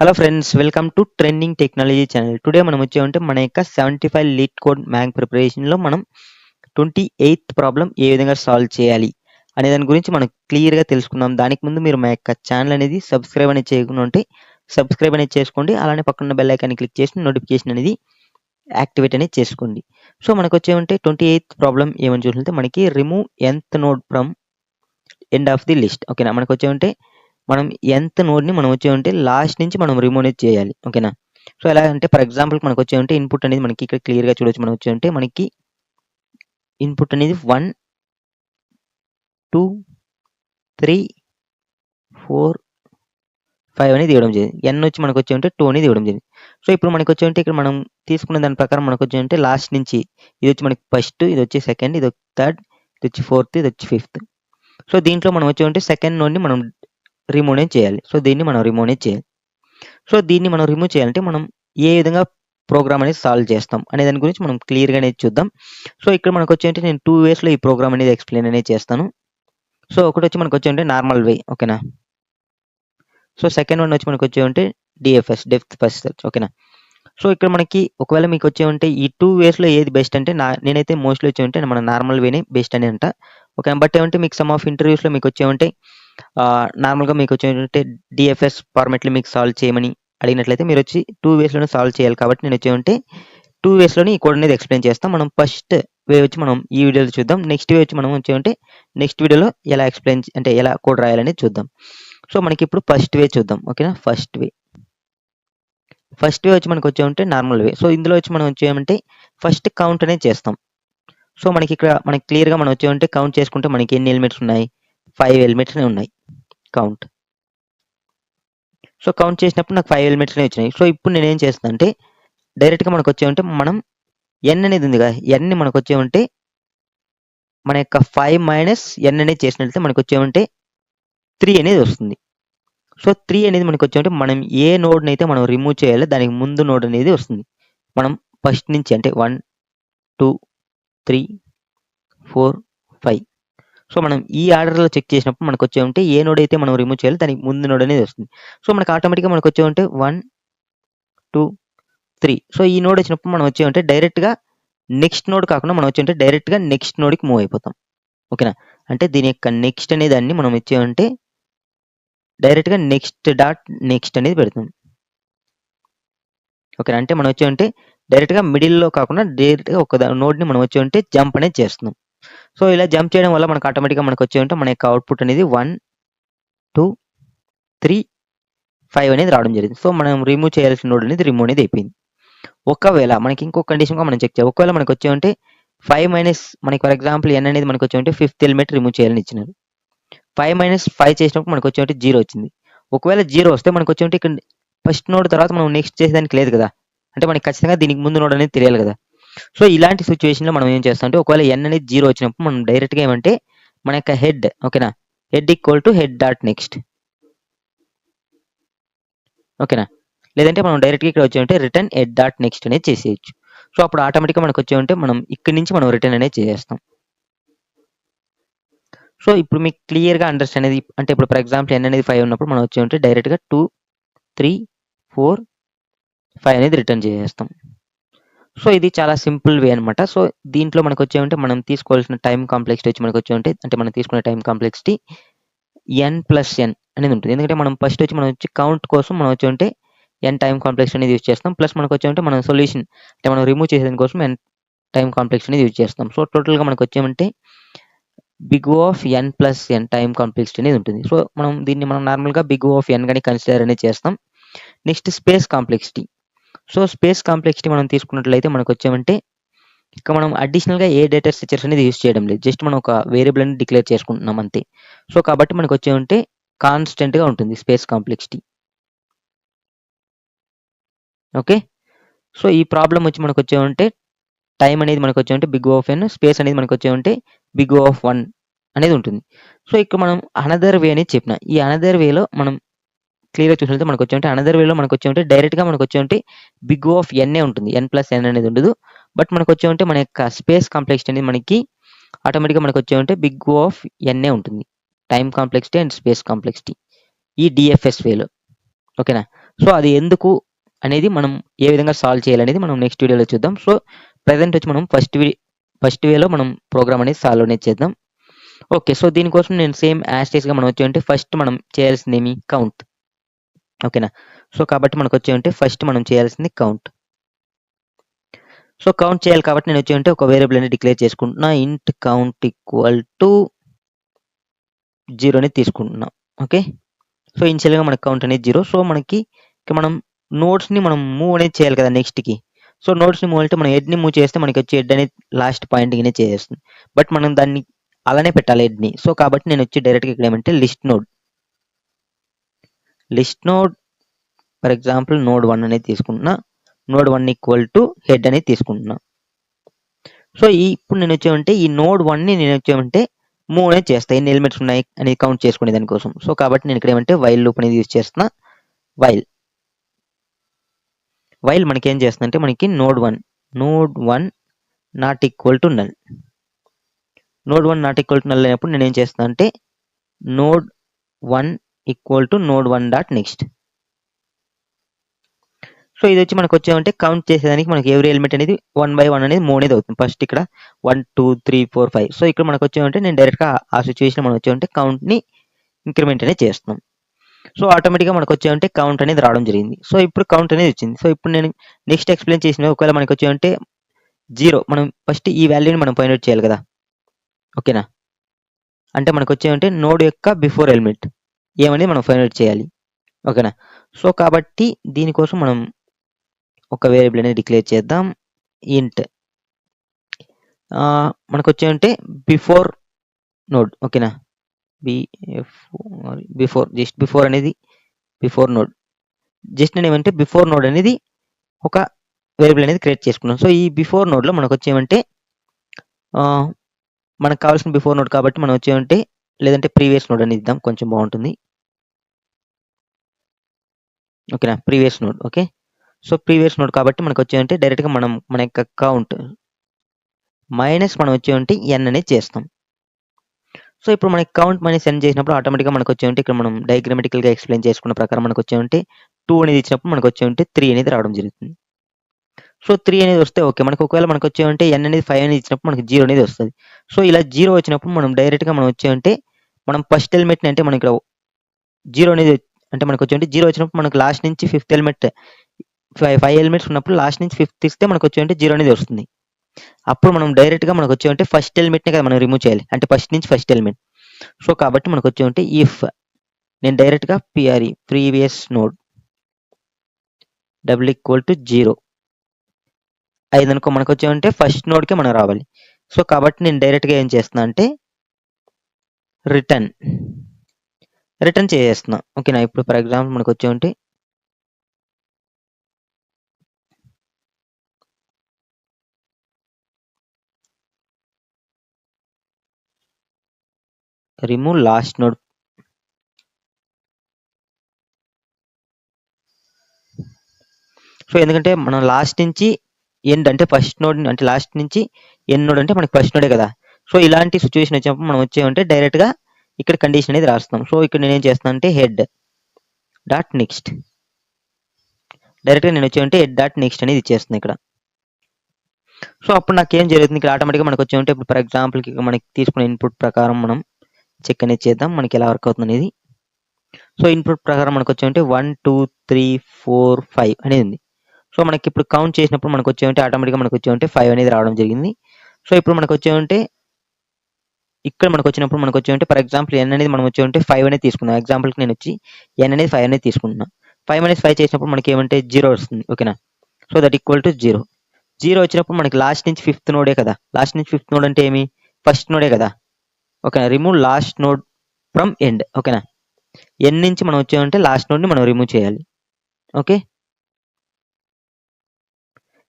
Hello friends, welcome to trending technology channel. Today మనం వచ్చామంటే మన యొక్క 75 లీడ్ కోడ్ మ్యాంగ్ ప్రిపరేషన్లో మనం 28th ప్రాబ్లం ఏ విధంగా సాల్వ్ చేయాలి అనే దాని గురించి మనం క్లియర్గా తెలుసుకుందాం. దానికి ముందు మీరు మా యొక్క ఛానల్ అనేది సబ్స్క్రైబ్ అనేది చేయకుండా ఉంటే సబ్స్క్రైబ్ అనేది చేసుకోండి. అలానే పక్కన బెల్ ఐకాన్ని క్లిక్ చేసి నోటిఫికేషన్ అనేది యాక్టివేట్ అనేది చేసుకోండి. సో మనకు వచ్చేమంటే 28th ప్రాబ్లం ఏమని చూసినట్లయితే మనకి remove nth node from end of the list. ఓకేనా, మనకు వచ్చేమంటే మనం nth నోడ్ని మనం వచ్చేమంటే లాస్ట్ నుంచి మనం రిమూవ్ అనేది చేయాలి. ఓకేనా, సో ఎలా అంటే ఫర్ ఎగ్జాంపుల్ మనకు వచ్చేమంటే ఇన్పుట్ అనేది మనకి ఇక్కడ క్లియర్గా చూడొచ్చు. మనం వచ్చేమంటే మనకి ఇన్పుట్ అనేది 1 2 3 4 5 అనేది ఇవ్వడం జరిగింది. n వచ్చి మనకు వచ్చేమంటే 2 అనేది ఇవ్వడం జరిగింది. సో ఇప్పుడు మనకు వచ్చేమంటే ఇక్కడ మనం తీసుకున్న దాని ప్రకారం మనకు వచ్చేమంటే లాస్ట్ నుంచి ఇది వచ్చి మనకి ఫస్ట్, ఇది వచ్చి సెకండ్, ఇది థర్డ్, ఇది వచ్చి ఫోర్త్, ఇది వచ్చి ఫిఫ్త్. సో దీంట్లో మనం వచ్చేమంటే సెకండ్ నోడ్ని మనం రిమూవ్ అనేది చేయాలి. సో దీన్ని మనం రిమూవ్ అనేది చేయాలి. సో దీన్ని మనం రిమూవ్ చేయాలంటే మనం ఏ విధంగా ప్రోగ్రామ్ అనేది సాల్వ్ చేస్తాం అనే దాని గురించి మనం క్లియర్గా అనేది చూద్దాం. సో ఇక్కడ మనకు వచ్చేంటే నేను 2 వేస్లో ఈ ప్రోగ్రామ్ అనేది ఎక్స్ప్లెయిన్ అనేది చేస్తాను. సో ఒకటి వచ్చి మనకు వచ్చేంటే నార్మల్ వే. ఓకేనా, సో సెకండ్ వన్ వచ్చి మనకు వచ్చేమంటే డిఎఫ్ఎస్, డెప్త్ ఫస్ట్ సెర్చ్. ఓకేనా, సో ఇక్కడ మనకి ఒకవేళ మీకు వచ్చేమంటే ఈ 2 వేస్లో ఏది బెస్ట్ అంటే నేనైతే మోస్ట్లీ వచ్చేమంటే మన నార్మల్ వేనే బెస్ట్ అని అంట. ఓకే, బట్ ఏమంటే మీకు సమ్ ఆఫ్ ఇంటర్వ్యూస్లో మీకు వచ్చేమంటే నార్మల్గా మీకు వచ్చేమంటే డిఎఫ్ఎస్ ఫార్మెట్లో మీకు సాల్వ్ చేయమని అడిగినట్లయితే మీరు వచ్చి 2 వేస్లోనే సాల్వ్ చేయాలి. కాబట్టి నేను వచ్చేమంటే 2 వేస్లోనే ఈ కోడ్ అనేది ఎక్స్ప్లెయిన్ చేస్తాం. మనం ఫస్ట్ వే వచ్చి మనం ఈ వీడియోలో చూద్దాం. నెక్స్ట్ వే వచ్చి మనం వచ్చేమంటే నెక్స్ట్ వీడియోలో ఎలా ఎక్స్ప్లెయిన్ అంటే ఎలా కోడ్ రాయాలనేది చూద్దాం. సో మనకి ఇప్పుడు ఫస్ట్ వే చూద్దాం. ఓకేనా, ఫస్ట్ వే వచ్చి మనకు వచ్చేమంటే నార్మల్ వే. సో ఇందులో వచ్చి మనం వచ్చేమంటే ఫస్ట్ కౌంట్ అనేది చేస్తాం. సో మనకి ఇక్కడ మనకి క్లియర్గా మనం వచ్చేమంటే కౌంట్ చేసుకుంటే మనకి ఎన్ని ఎలిమెంట్స్ ఉన్నాయి, 5 ఎలిమెంట్స్ ఉన్నాయి కౌంట్. సో కౌంట్ చేసినప్పుడు నాకు 5 ఎలిమెంట్స్ వచ్చినాయి. సో ఇప్పుడు నేను ఏం చేస్తాను అంటే డైరెక్ట్గా మనకు వచ్చేమంటే మనం n అనేది ఉంది కదా, n మనకు వచ్చేమంటే మన యొక్క 5 మైనస్ n అనేది చేసినట్లయితే మనకు వచ్చేమంటే 3 అనేది వస్తుంది. సో 3 అనేది మనకు వచ్చేమంటే మనం ఏ నోడ్ని అయితే మనం రిమూవ్ చేయాలో దానికి ముందు నోడ్ అనేది వస్తుంది. మనం ఫస్ట్ నుంచి అంటే 1 2 3 4 5. సో మనం ఈ ఆర్డర్లో చెక్ చేసినప్పుడు మనకు వచ్చేమంటే ఏ నోడ్ అయితే మనం రిమూవ్ చేయాలో దానికి ముందు నోడ్ అనేది వస్తుంది. సో మనకు ఆటోమేటిక్గా మనకు వచ్చేమంటే 1 2 3. సో ఈ నోడ్ వచ్చినప్పుడు మనం వచ్చేమంటే డైరెక్ట్గా నెక్స్ట్ నోడ్ కాకుండా మనం వచ్చేమంటే డైరెక్ట్గా నెక్స్ట్ నోడ్కి మూవ్ అయిపోతాం. ఓకేనా, అంటే దీని యొక్క నెక్స్ట్ అనే దాన్ని మనం వచ్చేమంటే డైరెక్ట్గా నెక్స్ట్ డాట్ నెక్స్ట్ అనేది పెడతాం. ఓకేనా, అంటే మనం వచ్చేమంటే డైరెక్ట్గా మిడిల్లో కాకుండా డైరెక్ట్గా ఒక నోడ్ని మనం వచ్చేమంటే జంప్ అనేది చేస్తున్నాం. సో ఇలా జంప్ చేయడం వల్ల మనకు ఆటోమేటిక్గా మనకు వచ్చేమంటే మన యొక్క అవుట్పుట్ అనేది 1 2 3 5 అనేది రావడం జరిగింది. సో మనం రిమూవ్ చేయాల్సిన నోడ్ అనేది రిమూవ్ అనేది అయిపోయింది. ఒకవేళ మనకి ఇంకో కండిషన్గా మనం చెక్ చేయాలి. ఒకవేళ మనకు వచ్చేమంటే 5 మైనస్ మనకి ఫర్ ఎగ్జాంపుల్ n అనేది మనకు వచ్చేమంటే 5th ఎలిమెంట్ రిమూవ్ చేయాలని ఇచ్చినారు. 5 మైనస్ 5 చేసినప్పుడు మనకు వచ్చేమంటే 0 వచ్చింది. ఒకవేళ 0 వస్తే మనకు వచ్చేమంటే ఇక్కడ ఫస్ట్ నోడ్ తర్వాత మనం నెక్స్ట్ చేసేదానికి లేదు కదా, అంటే మనకి ఖచ్చితంగా దీనికి ముందు నోడ్ అనేది తెలియాలి కదా. సో ఇలాంటి సిచ్యువేషన్లో మనం ఏం చేస్తాం అంటే ఒకవేళ n అనేది 0 వచ్చినప్పుడు మనం డైరెక్ట్గా ఏమంటే మన యొక్క హెడ్, ఓకేనా, head equal to head dot next. ఓకేనా, లేదంటే మనం డైరెక్ట్గా ఇక్కడ వచ్చేమంటే రిటర్న్ హెడ్ డాట్ నెక్స్ట్ అనేది చేసేయచ్చు. సో అప్పుడు ఆటోమేటిక్గా మనకు వచ్చేమంటే మనం ఇక్కడి నుంచి మనం రిటర్న్ అనేది చేసేస్తాం. సో ఇప్పుడు మీకు క్లియర్గా అండర్స్టాండ్ అనేది అంటే ఇప్పుడు ఫర్ ఎగ్జాంపుల్ n అనేది 5 ఉన్నప్పుడు మనం వచ్చేమంటే డైరెక్ట్గా 2 3 4 5 అనేది రిటర్న్ చేసేస్తాం. సో ఇది చాలా సింపుల్ వే అనమాట. సో దీంట్లో మనకు వచ్చేమంటే మనం తీసుకోవాల్సిన టైం కాంప్లెక్సిటీ వచ్చి మనకు వచ్చేమంటే అంటే మనం తీసుకునే టైం కాంప్లెక్సిటీ n+n అనేది ఉంటుంది. ఎందుకంటే మనం ఫస్ట్ వచ్చి మనం వచ్చి కౌంట్ కోసం మనం వచ్చేమంటే n టైం కాంప్లెక్స్ అనేది యూజ్ చేస్తాం. ప్లస్ మనకు వచ్చేమంటే మనం సొల్యూషన్ అంటే మనం రిమూవ్ చేసేదాని కోసం n టైం కాంప్లెక్స్ అనేది యూజ్ చేస్తాం. సో టోటల్గా మనకు వచ్చేమంటే big of n+n time complexity అనేది ఉంటుంది. సో దీన్ని మనం నార్మల్గా బిగ్ ఆఫ్ n కానీ కన్సిడర్ అనేది చేస్తాం. Next space complexity. So space complexity మనం తీసుకున్నట్లయితే మనకు వచ్చేమంటే ఇక మనం అడిషనల్గా ఏ డేటా స్ట్రక్చర్స్ అనేది యూజ్ చేయడం లేదు, జస్ట్ మనం ఒక వేరియబుల్ అనేది డిక్లేర్ చేసుకుంటున్నాం అంతే. సో కాబట్టి మనకు వచ్చేమంటే కాన్స్టెంట్గా ఉంటుంది స్పేస్ కాంప్లెక్సిటీ. ఓకే, సో ఈ ప్రాబ్లం వచ్చి మనకు వచ్చేమంటే టైం అనేది మనకు వచ్చేమంటే బిగ్ ఆఫ్ n, స్పేస్ అనేది మనకు వచ్చేమంటే బిగ్ ఆఫ్ 1 అనేది ఉంటుంది. సో ఇక్కడ మనం అనదర్ వే అనేది చెప్పిన ఈ అనదర్ వేలో మనం క్లియర్గా చూసినట్లయితే మనకు వచ్చేమంటే అనదర్ వేలో మనకు వచ్చేమంటే డైరెక్ట్గా మనకు వచ్చేమంటే బిగ్ ఆఫ్ n ఉంటుంది, n+n అనేది ఉండదు. బట్ మనకు వచ్చేమంటే మన యొక్క స్పేస్ కాంప్లెక్సిటీ అనేది మనకి ఆటోమేటిక్గా మనకు వచ్చేమంటే బిగ్ ఆఫ్ n ఉంటుంది, time complexity and space complexity ఈ డిఎఫ్ఎస్ వేలో. ఓకేనా, సో అది ఎందుకు అనేది మనం ఏ విధంగా సాల్వ్ చేయాలనేది మనం నెక్స్ట్ వీడియోలో చూద్దాం. సో ప్రెజెంట్ వచ్చి మనం ఫస్ట్ వేలో మనం ప్రోగ్రామ్ అనేది సాల్వ్ అనేది చేద్దాం. ఓకే, సో దీనికోసం నేను సేమ్ యాస్టేస్గా మనం వచ్చి ఫస్ట్ మనం చేయాల్సింది ఏమి కౌంట్. ఓకేనా, సో కాబట్టి మనకు వచ్చి ఫస్ట్ మనం చేయాల్సింది కౌంట్. సో కౌంట్ చేయాలి కాబట్టి నేను వచ్చి ఒక వేరియబుల్ అనేది డిక్లేర్ చేసుకుంటున్నా. ఇంట్ కౌంట్ ఈక్వల్ టు 0 అనేది తీసుకుంటున్నా. ఓకే, సో ఇనిషియల్గా మనకు కౌంట్ అనేది 0. సో మనకి మనం నోడ్స్ని మనం మూవ్ అనేది చేయాలి కదా నెక్స్ట్కి. సో నోడ్స్ని మూవ్ అంటే మనం హెడ్ని మూవ్ చేస్తే మనకి వచ్చి హెడ్ అనేది లాస్ట్ పాయింట్గానే చేసేస్తుంది. బట్ మనం దాన్ని అలానే పెట్టాలి హెడ్ని. సో కాబట్టి నేను వచ్చి డైరెక్ట్గా ఇక్కడ ఏమంటే list node for example node 1 అనేది తీసుకుంటున్నా. నోడ్ 1 ఈక్వల్ టు హెడ్ అనేది తీసుకుంటున్నా. సో ఇప్పుడు నేను వచ్చేమంటే ఈ నోడ్ 1ని నేను వచ్చేమంటే మూవ్ అనేది చేస్తా. ఎన్ని ఎలిమెంట్స్ ఉన్నాయి అనేది కౌంట్ చేసుకునే దానికోసం. సో కాబట్టి నేను ఇక్కడ ఏమంటే వైల్ లూప్ అనేది యూజ్ చేస్తున్నా. వైల్ మనకి ఏం చేస్తుందంటే మనకి node 1 not equal to null. Node 1 not equal to null అయినప్పుడు నేను ఏం చేస్తాను అంటే node 1 equal to node 1 dot next. So ఇది వచ్చి మనకు వచ్చేమంటే కౌంట్ చేసేదానికి మనకి ఎవరి ఎలిమెంట్ అనేది 1 by 1 అనేది మూవ్ అనేది అవుతుంది. ఫస్ట్ ఇక్కడ 1 2 3 4 5. సో ఇక్కడ మనకు వచ్చేమంటే నేను డైరెక్ట్గా ఆ సిచ్యువేషన్ మనం వచ్చేమంటే కౌంట్ని ఇంక్రిమెంట్ అనేది చేస్తున్నాం. సో ఆటోమేటిక్గా మనకు వచ్చేమంటే కౌంట్ అనేది రావడం జరిగింది. సో ఇప్పుడు కౌంట్ అనేది వచ్చింది. సో ఇప్పుడు నేను నెక్స్ట్ ఎక్స్ప్లెయిన్ చేసిన ఒకవేళ మనకు వచ్చేమంటే 0, మనం ఫస్ట్ ఈ వాల్యూని మనం ఫైండ్ అవుట్ చేయాలి కదా. ఓకేనా, అంటే మనకు వచ్చేమంటే నోడ్ యొక్క బిఫోర్ ఎలిమెంట్ ఏమనేది మనం ఫైండ్ అవుట్ చేయాలి. ఓకేనా, సో కాబట్టి దీనికోసం మనం ఒక వేరియబుల్ అనేది డిక్లేర్ చేద్దాం. ఇంట్ మనకు వచ్చేమంటే బిఫోర్ నోడ్. ఓకేనా, బిఫోర్ అనేది బిఫోర్ నోడ్. జస్ట్ నేను ఏమంటే బిఫోర్ నోడ్ అనేది ఒక వేరియబుల్ అనేది క్రియేట్ చేసుకున్నాం. సో ఈ బిఫోర్ నోడ్లో మనకు వచ్చేమంటే మనకు కావాల్సిన బిఫోర్ నోడ్ కాబట్టి మనం వచ్చేమంటే లేదంటే ప్రీవియస్ నోడ్ అనేది ఇద్దాం, కొంచెం బాగుంటుంది. ఓకేనా, previous node. Okay, so previous node కాబట్టి మనకు వచ్చేమంటే డైరెక్ట్గా మనం మన యొక్క కౌంట్ మైనస్ మనం వచ్చేమంటే n అనేది చేస్తాం. సో ఇప్పుడు మనకి కౌంట్ మైనస్ n చేసినప్పుడు ఆటోమేటిక్గా మనకు వచ్చేమంటే ఇక్కడ మనం డయాగ్రామెటికల్గా ఎక్స్ప్లెయిన్ చేసుకున్న ప్రకారం మనకు వచ్చేమంటే 2 అనేది ఇచ్చినప్పుడు మనకు వచ్చేమంటే 3 అనేది రావడం జరుగుతుంది. సో 3 అనేది వస్తే ఓకే. మనకు ఒకవేళ మనకు వచ్చేమంటే n అనేది 5 అనేది ఇచ్చినప్పుడు మనకు 0 అనేది వస్తుంది. సో ఇలా 0 వచ్చినప్పుడు మనం డైరెక్ట్గా మనం వచ్చేమంటే మనం ఫస్ట్ ఎలిమెంట్ని అంటే మనం ఇక్కడ 0 అనేది అంటే మనకు వచ్చేమంటే 0 వచ్చినప్పుడు మనకు లాస్ట్ నుంచి 5th ఎలిమెంట్ 5 ఎలిమెంట్స్ ఉన్నప్పుడు లాస్ట్ నుంచి 5th ఇస్తే మనకు వచ్చేమంటే 0 అనేది వస్తుంది. అప్పుడు మనం డైరెక్ట్గా మనకు వచ్చేమంటే ఫస్ట్ ఎలిమెంట్ని కదా మనం రిమూవ్ చేయాలి, అంటే ఫస్ట్ నుంచి ఫస్ట్ ఎలిమెంట్. సో కాబట్టి మనకు వచ్చేమంటే ఇఫ్ నేను డైరెక్ట్గా previous node double equal to 0 అయిందనుకో మనకు వచ్చేమంటే ఫస్ట్ నోడ్కే మనం రావాలి. సో కాబట్టి నేను డైరెక్ట్గా ఏం చేస్తున్నా అంటే రిటర్న్ చేసేస్తున్నా. ఓకేనా, ఇప్పుడు ఫర్ ఎగ్జాంపుల్ మనకు వచ్చేమంటే రిమూవ్ లాస్ట్ నోడ్. సో ఎందుకంటే మనం లాస్ట్ నుంచి ఎండ్ అంటే ఫస్ట్ నోడ్ అంటే లాస్ట్ నుంచి ఎండ్ నోడ్ అంటే మనకి ఫస్ట్ నోడే కదా. సో ఇలాంటి సిచ్యువేషన్ వచ్చినప్పుడు మనం వచ్చేమంటే డైరెక్ట్గా ఇక్కడ కండిషన్ అనేది రాస్తాం. సో ఇక్కడ నేనేం చేస్తాను అంటే హెడ్ డాట్ నెక్స్ట్, డైరెక్ట్గా నేను వచ్చేమంటే హెడ్ డాట్ నెక్స్ట్ అనేది ఇచ్చేస్తున్నాను ఇక్కడ. సో అప్పుడు నాకు ఏం జరుగుతుంది ఇక్కడ ఆటోమేటిక్గా మనకు వచ్చేమంటే ఇప్పుడు ఫర్ ఎగ్జాంపుల్కి మనకి తీసుకున్న ఇన్పుట్ ప్రకారం మనం చెక్ అనేది చేద్దాం మనకి ఎలా వర్క్ అవుతుంది అనేది. సో ఇన్పుట్ ప్రకారం మనకు వచ్చేమంటే 1 2 3 4 5 అనేది ఉంది. సో మనకి ఇప్పుడు కౌంట్ చేసినప్పుడు మనకు వచ్చేమంటే ఆటోమేటిక్గా మనకు వచ్చేమంటే 5 అనేది రావడం జరిగింది. సో ఇప్పుడు మనకు వచ్చేమంటే ఇక్కడ మనకు వచ్చినప్పుడు మనకు వచ్చేమంటే ఫర్ ఎగ్జాంపుల్ n అనేది మనం వచ్చేమంటే 5 అనేది తీసుకుందాం. ఎగ్జాంపుల్కి నేను వచ్చి n అనేది 5 అనేది తీసుకుంటున్నాను. 5 అనేది 5 చేసినప్పుడు మనకి ఏమంటే 0 వస్తుంది. ఓకేనా, సో దట్ ఈక్వల్ టు 0 వచ్చినప్పుడు మనకి లాస్ట్ నుంచి 5th నోడే కదా. లాస్ట్ నుంచి 5th నోడ్ అంటే ఏమి ఫస్ట్ నోడే కదా. ఓకేనా, remove last node from end. ఓకేనా, n నుంచి మనం వచ్చామంటే లాస్ట్ నోడ్ని మనం రిమూవ్ చేయాలి. ఓకే,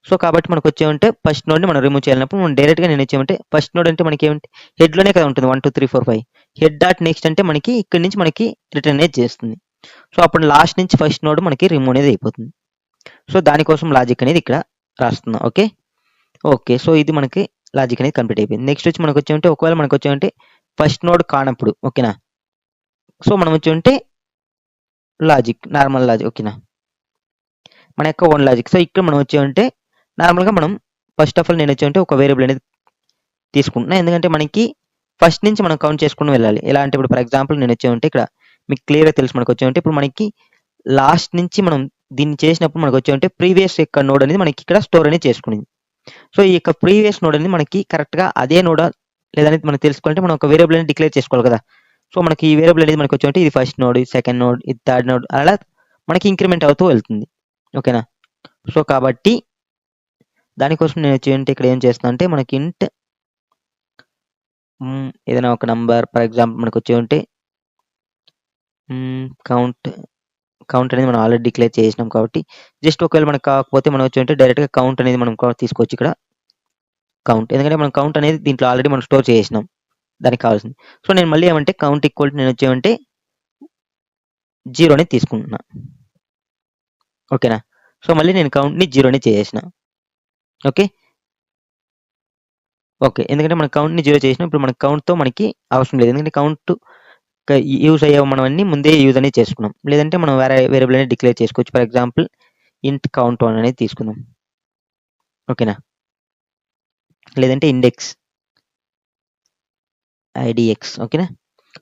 సో కాబట్టి మనకు వచ్చేమంటే ఫస్ట్ నోడ్ని మనం రిమూవ్ చేయాలన్నప్పుడు మనం డైరెక్ట్గా నేను వచ్చామంటే ఫస్ట్ నోడ్ అంటే మనకి ఏమంటే హెడ్లోనే కదా ఉంటుంది 1 2 3 4 5. హెడ్ డాట్ నెక్స్ట్ అంటే మనకి ఇక్కడ నుంచి మనకి రిటర్న్ అనేది చేస్తుంది. సో అప్పుడు లాస్ట్ నుంచి ఫస్ట్ నోడ్ మనకి రిమూవ్ అనేది అయిపోతుంది. సో దానికోసం లాజిక్ అనేది ఇక్కడ రాస్తున్నాం. ఓకే, సో ఇది మనకి లాజిక్ అనేది కంప్లీట్ అయిపోయింది. నెక్స్ట్ వచ్చి మనకు వచ్చామంటే ఒకవేళ మనకు వచ్చామంటే ఫస్ట్ నోడ్ కానప్పుడు ఓకేనా, సో మనం వచ్చి ఉంటే లాజిక్ నార్మల్ లాజిక్. ఓకేనా, మన యొక్క ఓన్ లాజిక్. సో ఇక్కడ మనం వచ్చామంటే నార్మల్గా మనం ఫస్ట్ ఆఫ్ ఆల్ నేను వచ్చామంటే ఒక వేరియబుల్ అనేది తీసుకుంటున్నా, ఎందుకంటే మనకి ఫస్ట్ నుంచి మనం కౌంట్ చేసుకుని వెళ్ళాలి. ఎలా అంటే ఇప్పుడు ఫర్ ఎగ్జాంపుల్ నేను వచ్చామంటే ఇక్కడ మీకు క్లియర్గా తెలుసు మనకు వచ్చామంటే ఇప్పుడు మనకి లాస్ట్ నుంచి మనం దీన్ని చేసినప్పుడు మనకు వచ్చామంటే ప్రీవియస్ యొక్క నోడ్ అనేది మనకి ఇక్కడ స్టోర్ అనేది చేసుకునింది. సో ఈ యొక్క ప్రీవియస్ నోడ్ అనేది మనకి కరెక్ట్గా అదే నోడా లేదనేది మనం తెలుసుకోవాలంటే మనం ఒక వేరియబుల్ అనేది డిక్లేర్ చేసుకోవాలి కదా. సో మనకి ఈ వేరియబుల్ అనేది మనకు వచ్చామంటే ఇది ఫస్ట్ నోడ్, ఇది సెకండ్ నోడ్, ఇది థర్డ్ నోడ్, అలా మనకి ఇంక్రిమెంట్ అవుతూ వెళ్తుంది. ఓకేనా. సో కాబట్టి దానికోసం నేను వచ్చేయంటే ఇక్కడ ఏం చేస్తున్నా అంటే మనకి ఇంట్ ఏదైనా ఒక నంబర్ ఫర్ ఎగ్జాంపుల్ మనకు వచ్చేయంటే కౌంట్ అనేది మనం ఆల్రెడీ డిక్లేర్ చేసినాం కాబట్టి జస్ట్ ఒకవేళ మనకు కాకపోతే మనం వచ్చేయంటే డైరెక్ట్గా కౌంట్ అనేది మనం తీసుకోవచ్చు ఇక్కడ కౌంట్, ఎందుకంటే మనం కౌంట్ అనేది దీంట్లో ఆల్రెడీ మనం స్టోర్ చేసినాం దానికి కావాల్సింది. సో నేను మళ్ళీ ఏమంటే కౌంట్ ఈక్వల్ నేను వచ్చేమంటే 0 అనేది తీసుకుంటున్నా. ఓకేనా. సో మళ్ళీ నేను కౌంట్ని 0 అనేది చేసేసిన. ఓకే, ఎందుకంటే మన కౌంట్ని 0 చేసిన ఇప్పుడు మన కౌంట్తో మనకి అవసరం లేదు, ఎందుకంటే కౌంట్ యూజ్ అయ్యే మనం అన్ని ముందే యూజ్ అనేది చేసుకున్నాం. లేదంటే మనం వేరియబుల్ అనేది డిక్లేర్ చేసుకోవచ్చు. ఫర్ ఎగ్జాంపుల్ ఇంట్ కౌంట్ 1 అనేది తీసుకుందాం. ఓకేనా. లేదంటే ఇండెక్స్ ఐడిఎక్స్. ఓకేనా.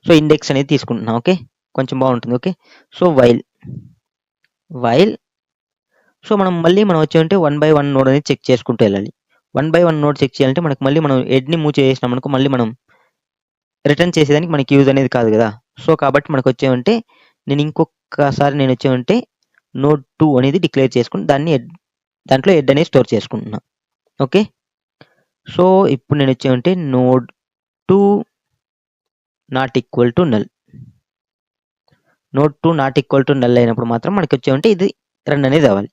సో ఇండెక్స్ అనేది తీసుకుంటున్నాం. ఓకే, కొంచెం బాగుంటుంది. ఓకే, సో వైల్ సో మనం మళ్ళీ మనం వచ్చేంటే 1 by 1 నోడ్ అనేది చెక్ చేసుకుంటూ వెళ్ళాలి. 1 by 1 నోడ్ చెక్ చేయాలంటే మనకు మళ్ళీ మనం ఎడ్ని మూవ్ చేసినాం అనుకో మళ్ళీ మనం రిటర్న్ చేసేదానికి మనకి యూజ్ అనేది కాదు కదా. సో కాబట్టి మనకు వచ్చేమంటే నేను ఇంకొకసారి నేను వచ్చేమంటే నోడ్ 2 అనేది డిక్లేర్ చేసుకుని దాంట్లో ఎడ్ అనేది స్టోర్ చేసుకుంటున్నా. ఓకే, సో ఇప్పుడు నేను వచ్చేమంటే node 2 not equal to null. Node 2 not equal to null అయినప్పుడు మాత్రం మనకి వచ్చేమంటే ఇది రన్ అనేది అవ్వాలి.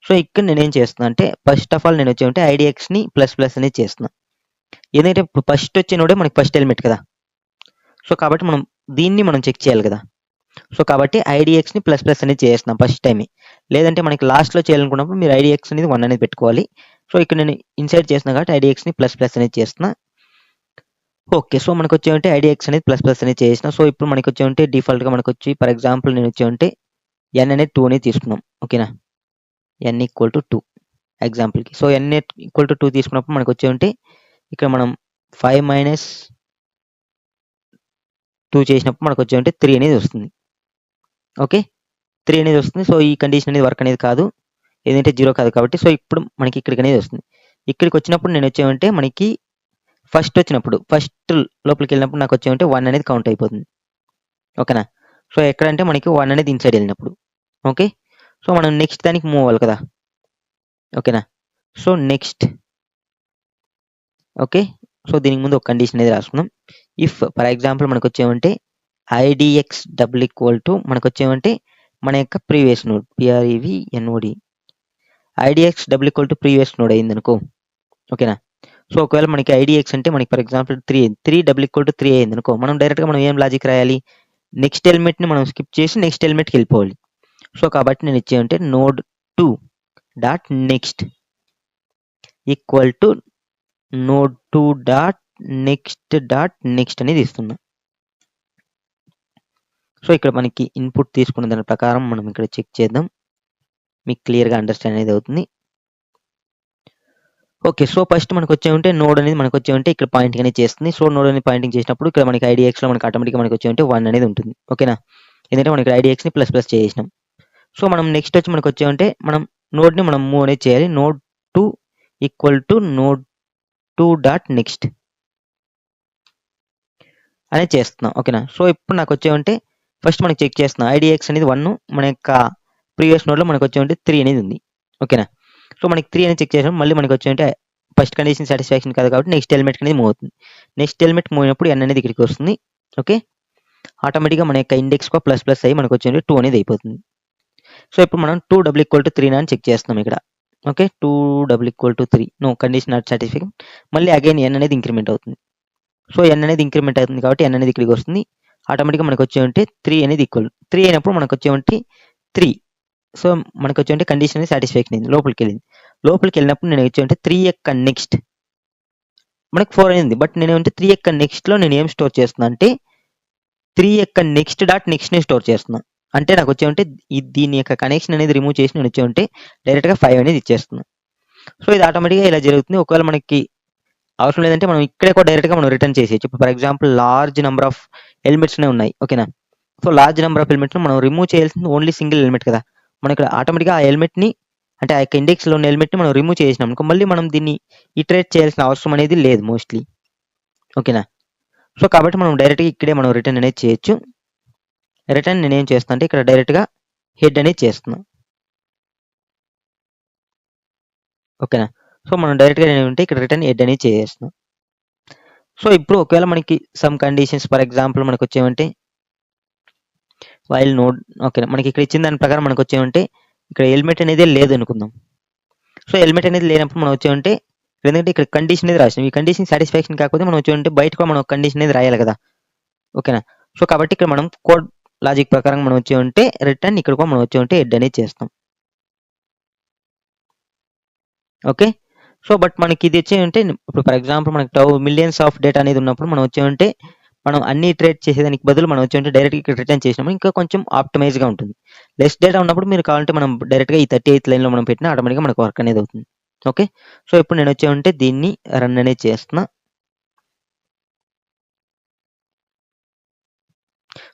సో ఇక్కడ నేనేం చేస్తున్నా అంటే ఫస్ట్ ఆఫ్ ఆల్ నేను వచ్చేమంటే ఐడిఎక్స్ని ప్లస్ ప్లస్ అనేది చేస్తున్నా, ఎందుకంటే ఇప్పుడు ఫస్ట్ వచ్చే నోడే మనకి ఫస్ట్ ఎలిమెంట్ కదా. సో కాబట్టి మనం దీన్ని మనం చెక్ చేయాలి కదా. సో కాబట్టి ఐడిఎక్స్ని ప్లస్ ప్లస్ అనేది చేస్తున్నాం ఫస్ట్ టైమే, లేదంటే మనకి లాస్ట్లో చేయాలనుకున్నప్పుడు మీరు ఐడిఎక్స్ అనేది 1 అనేది పెట్టుకోవాలి. సో ఇక్కడ నేను ఇన్సైడ్ చేస్తున్నా కాబట్టి ఐడిఎక్స్ని ప్లస్ ప్లస్ అనేది చేస్తున్నా. ఓకే, సో మనకు వచ్చేమంటే ఐడిఎక్స్ అనేది ప్లస్ ప్లస్ అనేది చేసిన. సో ఇప్పుడు మనకి వచ్చేమంటే డిఫాల్ట్గా మనకు వచ్చి ఫర్ ఎగ్జాంపుల్ నేను వచ్చేమంటే ఎన్ అనేది 2 అనేది తీసుకున్నాం. ఓకేనా, ఎన్ ఈక్వల్ టు 2 ఎగ్జాంపుల్కి. సో ఎన్ ఈక్వల్ టు 2 తీసుకున్నప్పుడు మనకు వచ్చేమంటే ఇక్కడ మనం 5 మైనస్ 2 చేసినప్పుడు మనకు వచ్చేమంటే 3 అనేది వస్తుంది. ఓకే, 3 అనేది వస్తుంది. సో ఈ కండిషన్ అనేది వర్క్ అనేది కాదు, ఏదంటే 0 కాదు కాబట్టి. సో ఇప్పుడు మనకి ఇక్కడికి అనేది వస్తుంది. ఇక్కడికి వచ్చినప్పుడు నేను వచ్చేమంటే మనకి ఫస్ట్ లోపలికి వెళ్ళినప్పుడు నాకు వచ్చేమంటే 1 అనేది కౌంట్ అయిపోతుంది. ఓకేనా. సో ఎక్కడంటే మనకి 1 అనేది ఇన్సైడ్ వెళ్ళినప్పుడు. ఓకే, సో మనం నెక్స్ట్ దానికి మూవ్ అవ్వాలి కదా. ఓకేనా. సో నెక్స్ట్ ఓకే, సో దీనికి ముందు ఒక కండిషన్ అనేది రాసుకుందాం. ఇఫ్ ఫర్ ఎగ్జాంపుల్ మనకు వచ్చేమంటే ఐడిఎక్స్ డబుల్ ఈక్వల్ టు మనకు వచ్చేమంటే మన యొక్క previous node PREVNOD IDX double equal to previous node అయింది అనుకో. ఓకేనా. సో ఒకవేళ మనకి ఐడిఎక్స్ అంటే మనకి for example 3 double equal to 3 అయింది అనుకో, మనం డైరెక్ట్గా మనం ఏం లాజిక్ రాయాలి, నెక్స్ట్ ఎలిమెంట్ని మనం స్కిప్ చేసి నెక్స్ట్ ఎలిమెంట్కి వెళ్ళిపోవాలి. సో కాబట్టి నేను ఇచ్చేయంటే node 2 dot next equal to node 2 dot next అనేది ఇస్తున్నా. సో ఇక్కడ మనకి ఇన్పుట్ తీసుకున్న దాని ప్రకారం మనం ఇక్కడ చెక్ చేద్దాం, మీకు క్లియర్గా అండర్స్టాండ్ అనేది అవుతుంది. ఓకే, సో ఫస్ట్ మనకు వచ్చేమంటే నోడ్ అనేది మనకు వచ్చేమంటే ఇక్కడ పాయింటింగ్ అనేది చేస్తుంది. సో నోడ్ అనేది పాయింటింగ్ చేసినప్పుడు ఇక్కడ మనకి ఐడిఎక్స్లో మనకి ఆటోమేటిక్గా మనకి వచ్చేమంటే 1 అనేది ఉంటుంది. ఓకేనా, ఎందుకంటే మనకి ఐడిఎక్స్ని ప్లస్ ప్లస్ చేసినాం. సో మనం నెక్స్ట్ వచ్చి మనకు వచ్చేమంటే మనం నోడ్ని మనం మూవ్ అనేది చేయాలి. Node 2 equal to node 2 dot next అనేది చేస్తున్నాం. ఓకేనా. సో ఇప్పుడు నాకు వచ్చేమంటే ఫస్ట్ మనకి చెక్ చేస్తున్నాం ఐడిఎక్స్ అనేది 1, మన యొక్క ప్రీవియస్ నోడ్లో మనకు వచ్చేమంటే 3 అనేది ఉంది. ఓకేనా. సో మనకి 3 అనేది చెక్ చేసినప్పుడు మళ్ళీ మనకి వచ్చేమంటే ఫస్ట్ కండిషన్ సాటిస్ఫాక్షన్ కాదు కాబట్టి నెక్స్ట్ ఎలిమెంట్ అనేది మూవ్ అవుతుంది. నెక్స్ట్ ఎలిమెంట్ మూవ్ అయినప్పుడు ఎన్ అనేది ఇక్కడికి వస్తుంది. ఓకే, ఆటోమేటిక్గా మన యొక్క ఇండెక్స్కో ప్లస్ ప్లస్ అయ్యి మనకు వచ్చేది 2 అనేది అయిపోతుంది. సో ఇప్పుడు మనం 2 డబుల్ ఈక్వల్ టు 3 అని చెక్ చేస్తున్నాం ఇక్కడ. Okay, 2 double equal to 3 no condition not satisfying. మళ్ళీ అగైన్ ఎన్ అనేది ఇంక్రిమెంట్ అవుతుంది. సో ఎన్ అనేది ఇంక్రిమెంట్ అవుతుంది కాబట్టి ఎన్ అనేది ఇక్కడికి వస్తుంది. ఆటోమేటిక్గా మనకు వచ్చేమంటే 3 అనేది ఈక్వల్ 3 అయినప్పుడు మనకు వచ్చేమంటే 3. సో మనకు వచ్చేమంటే కండిషన్ అనేది సాటిస్ఫాక్షన్ అయింది, లోపలికి వెళ్ళినప్పుడు నేను వచ్చేమంటే 3 యొక్క నెక్స్ట్ మనకు 4 అయింది. బట్ నేను అంటే 3 యొక్క నెక్స్ట్లో నేను ఏం స్టోర్ చేస్తున్నా అంటే 3 యొక్క నెక్స్ట్ డాట్ నెక్స్ట్ని స్టోర్ చేస్తున్నా. అంటే నాకు వచ్చే ఉంటే దీని యొక్క కనెక్షన్ అనేది రిమూవ్ చేసి నేను వచ్చే ఉంటే డైరెక్ట్గా 5 అనేది ఇచ్చేస్తున్నాను. సో ఇది ఆటోమేటిక్గా ఇలా జరుగుతుంది. ఒకవేళ మనకి అవసరం లేదంటే మనం ఇక్కడే కూడా డైరెక్ట్గా మనం రిటర్న్ చేసేయచ్చు. ఇప్పుడు for example large number of ఎలిమెంట్స్నే ఉన్నాయి, ఓకేనా. So large number of elements మనం రిమూవ్ చేయాల్సింది ఓన్లీ సింగిల్ ఎలిమెంట్ కదా. మనం ఇక్కడ ఆటోమేటిక్గా ఆ ఎలిమెంట్ని అంటే ఆ యొక్క ఇండెక్స్లో ఉన్న ఎలిమెంట్ని మనం రిమూవ్ చేసినాం అనుకో, మళ్ళీ మనం దీన్ని ఇటరేట్ చేయాల్సిన అవసరం అనేది లేదు మోస్ట్లీ, ఓకేనా. సో కాబట్టి మనం డైరెక్ట్గా ఇక్కడే మనం రిటర్న్ అనేది చేయొచ్చు. రిటర్న్ నేను ఏం చేస్తాను అంటే ఇక్కడ డైరెక్ట్గా హెడ్ అనేది చేస్తున్నాను, ఓకేనా. సో మనం డైరెక్ట్గా ఏంటంటే ఇక్కడ రిటర్న్ హెడ్ అనేది చేస్తున్నాం. సో ఇప్పుడు ఒకవేళ మనకి సమ్ కండిషన్స్ ఫర్ ఎగ్జాంపుల్ మనకు వచ్చేమంటే వైల్ నోడ్, ఓకేనా. మనకి ఇక్కడ ఇచ్చిన దాని ప్రకారం మనకు వచ్చేమంటే ఇక్కడ ఎలిమెంట్ అనేది లేదు అనుకుందాం. సో ఎలిమెంట్ అనేది లేనప్పుడు మనం వచ్చేమంటే ఎందుకంటే ఇక్కడ కండిషన్ అనేది రాసినాం. ఈ కండిషన్ సాటిస్ఫాక్షన్ కాకపోతే మనం వచ్చేమంటే బయట కూడా మనం కండిషన్ అనేది రాయాలి కదా, ఓకేనా. సో కాబట్టి ఇక్కడ మనం కోడ్ లాజిక్ ప్రకారం మనం వచ్చేమంటే రిటర్న్ ఇక్కడ కూడా మనం వచ్చేమంటే హెడ్ అనేది చేస్తాం, ఓకే. సో బట్ మనకి ఇది వచ్చేమంటే ఇప్పుడు ఫర్ ఎగ్జాంపుల్ మనకి మిలియన్స్ ఆఫ్ డేటా అనేది ఉన్నప్పుడు మనం వచ్చేమంటే మనం అన్ని ఇటరేట్ చేసేదానికి బదులు మనం వచ్చేమంటే డైరెక్ట్గా ఇక్కడ రిటర్న్ చేసినాము ఇంకా కొంచెం ఆప్టిమైజ్గా ఉంటుంది. లెస్ డేటా ఉన్నప్పుడు మీరు కావాలంటే మనం డైరెక్ట్గా ఈ 38th లైన్లో మనం పెట్టినా ఆటోమేటిక్గా మనకు వర్క్ అనేది అవుతుంది, ఓకే. సో ఇప్పుడు నేను వచ్చేమంటే దీన్ని రన్ అనేది చేస్తున్నా.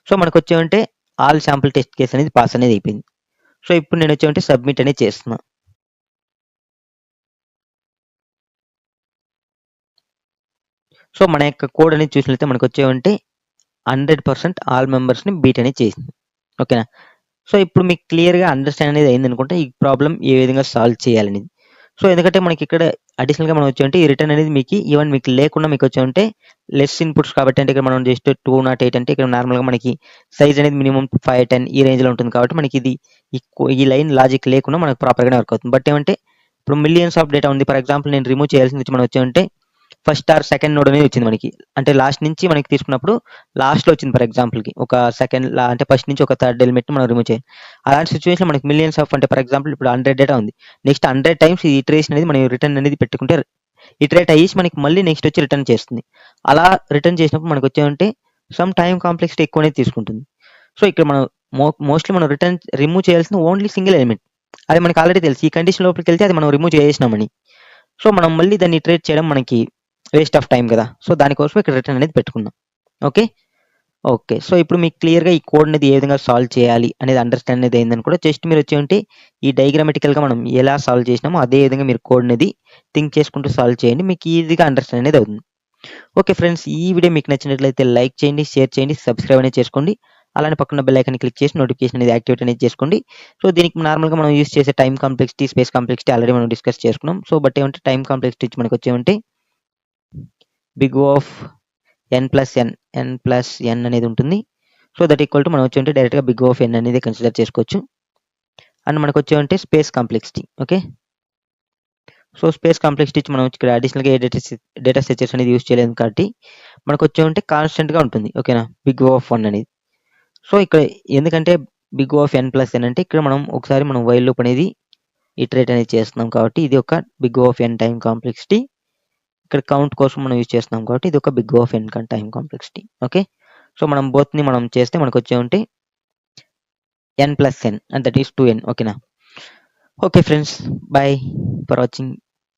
సో మనకు వచ్చేమంటే ఆల్ శాంపుల్ టెస్ట్ కేస్ అనేది పాస్ అనేది అయిపోయింది. సో ఇప్పుడు నేను వచ్చేమంటే సబ్మిట్ అనేది చేస్తున్నా. సో మన యొక్క కోడ్ అనేది చూసినట్లయితే మనకు వచ్చేమంటే 100% ఆల్ మెంబర్స్ని బీట్ అనేది చేసింది, ఓకేనా. సో ఇప్పుడు మీకు క్లియర్గా అండర్స్టాండ్ అనేది అయింది అనుకుంటే ఈ ప్రాబ్లం ఏ విధంగా సాల్వ్ చేయాలనేది. సో ఎందుకంటే మనకి ఇక్కడ అడిషనల్గా మనం వచ్చేమంటే ఈ రిటర్న్ అనేది మీకు ఈవెన్ మీకు లేకుండా మీకు వచ్చేమంటే లెస్ ఇన్పుట్స్ కాబట్టి అంటే ఇక్కడ మనం జస్ట్ 208 అంటే ఇక్కడ నార్మల్గా మనకి సైజ్ అనేది మినిమం 5, 10 ఈ రేంజ్లో ఉంటుంది కాబట్టి మనకి ఇది ఈ లైన్ లాజిక్ లేకుండా మనకు ప్రాపర్గానే వర్క్ అవుతుంది. బట్ ఏమంటే ఇప్పుడు మిలియన్స్ ఆఫ్ డేటా ఉంది. ఫర్ ఎగ్జాంపుల్ నేను రిమూవ్ చేయాల్సింది వచ్చి మనం వచ్చేమంటే ఫస్ట్ ఆర్ సెకండ్ నోడ్ అనేది వచ్చింది మనకి, అంటే లాస్ట్ నుంచి మనకి తీసుకున్నప్పుడు లాస్ట్లో వచ్చింది ఫర్ ఎగ్జాంపుల్కి ఒక సెకండ్ అంటే ఫస్ట్ నుంచి ఒక థర్డ్ ఎలిమెంట్ మనం రిమూవ్ చేయాలి. అలాంటి సిచ్యువేషన్ మనకి మిలియన్స్ ఆఫ్ అంటే ఫర్ ఎగ్జాంపుల్ ఇప్పుడు 100 డేటా ఉంది, నెక్స్ట్ 100 టైమ్స్ ఈ ఇటరేషన్ అనేది మనం రిటర్న్ అనేది పెట్టుకుంటే ఇటరేట్ అయ్యేసి మనకి మళ్ళీ నెక్స్ట్ వచ్చి రిటర్న్ చేస్తుంది. అలా రిటర్న్ చేసినప్పుడు మనకు వచ్చేమంటే సమ్ టైం కాంప్లెక్సిటీ ఎక్కువ అనేది తీసుకుంటుంది. సో ఇక్కడ మనం మోస్ట్లీ మనం రిమూవ్ చేయాల్సిన ఓన్లీ సింగిల్ ఎలిమెంట్, అది మనకి ఆల్రెడీ తెలుసు. ఈ కండిషన్ లోపలికి వెళ్తే అది మనం రిమూవ్ చేసినామని, సో మనం మళ్ళీ దాన్ని ఇటరేట్ చేయడం మనకి వేస్ట్ ఆఫ్ టైం కదా. సో దానికోసం ఇక్కడ రిటర్న్ అనేది పెట్టుకుందాం, ఓకే. ఓకే సో ఇప్పుడు మీకు క్లియర్గా ఈ కోడ్ అనేది ఏ విధంగా సాల్వ్ చేయాలి అనేది అండర్స్టాండ్ అనేది అయిందని కూడా జస్ట్ మీరు వచ్చేమంటే ఈ డయాగ్రామటికల్గా మనం ఎలా సాల్వ్ చేసినామో అదే విధంగా మీరు కోడ్ అనేది థింక్ చేసుకుంటూ సాల్వ్ చేయండి, మీకు ఈజీగా అండర్స్టాండ్ అనేది అవుతుంది. ఓకే ఫ్రెండ్స్, ఈ వీడియో మీకు నచ్చినట్లయితే లైక్ చేయండి, షేర్ చేయండి, సబ్స్క్రైబ్ అనేది చేసుకోండి. అలానే పక్కన బెల్ ఐకాన్ క్లిక్ చేసి నోటిఫికేషన్ అనేది యాక్టివేట్ అనేది చేసుకోండి. సో దీనికి నార్మల్గా మనం యూస్ చేసే time complexity, space complexity already మనం డిస్కస్ చేసుకున్నాం. సో బట్ ఏమంటే టైం కాంప్లెక్సిటీ మనకు వచ్చేమంటే big O of n plus n అనేది ఉంటుంది. సో దట్ ఈక్వల్ టు మనం వచ్చేమంటే డైరెక్ట్గా బిగ్ O ఆఫ్ n అనేది కన్సిడర్ చేసుకోవచ్చు. అండ్ మనకు వచ్చేమంటే space complexity, okay. So space complexity మనం ఇక్కడ అడిషనల్గా ఏ డేటా స్ట్రక్చర్స్ అనేది యూస్ చేయలేదు కాబట్టి మనకు వచ్చేమంటే కాన్స్టెంట్గా ఉంటుంది, ఓకేనా, బిగ్ O ఆఫ్ 1 అనేది. సో ఇక్కడ ఎందుకంటే big O of n plus n అంటే ఇక్కడ మనం ఒకసారి మనం వైల్ లూప్ అనేది ఇటరేట్ అనేది చేస్తున్నాం కాబట్టి ఇది ఒక big O of n time complexity. ఇక్కడ కౌంట్ కోసం మనం యూజ్ చేస్తున్నాం కాబట్టి ఇది ఒక big O of n time కాంప్లెక్సిటీ, ఓకే. సో మనం బోత్ని మనం చేస్తే మనకు వచ్చేమంటే n plus n and that is 2n, ఓకేనా. Okay friends, bye for watching.